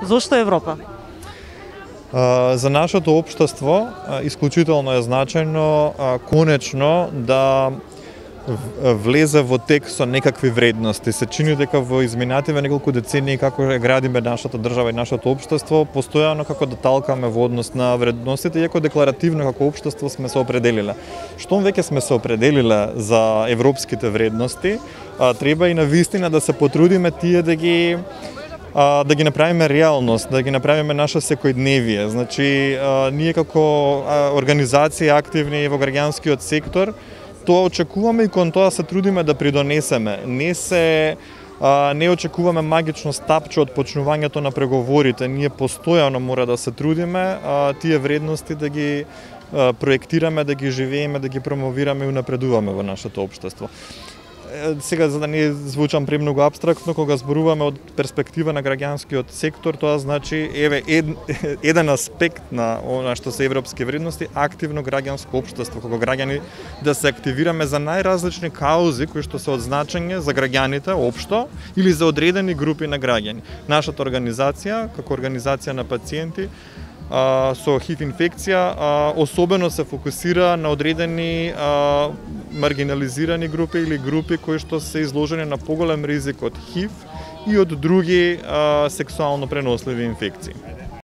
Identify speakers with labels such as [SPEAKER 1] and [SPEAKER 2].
[SPEAKER 1] Зошто Европа?
[SPEAKER 2] За нашето општество исклучително е значајно конечно да влезе во тек со некакви вредности. Се чини дека во изминативе неколку децении како градиме нашата држава и нашето општество, постојано како да талкаме во однос на вредностите, иако декларативно како општество сме се определиле. Штом веќе сме се определиле за европските вредности, треба и навистина да се потрудиме тие да ги направиме реалност, да ги направиме наша секојдневие. Значи, ние како организации активни во граѓанскиот сектор, тоа очекуваме и кон тоа се трудиме да придонесеме. Не очекуваме магично стапче од почнувањето на преговорите. Ние постојано мора да се трудиме тие вредности да ги проектираме, да ги живееме, да ги промовираме и унапредуваме во нашето општество. Сега, за да не звучам премногу апстрактно, кога зборуваме од перспектива на граѓанскиот сектор, тоа значи еден аспект на она што се европски вредности, активно граѓанско општество, како граѓани да се активираме за најразлични каузи кои што се од значење за граѓаните општо или за одредени групи на граѓани. Нашата организација, како организација на пациенти со ХИВ инфекција, особено се фокусира на одредени маргинализирани групи или групи кои што се изложени на поголем ризик од ХИВ и од други сексуално преносливи инфекции.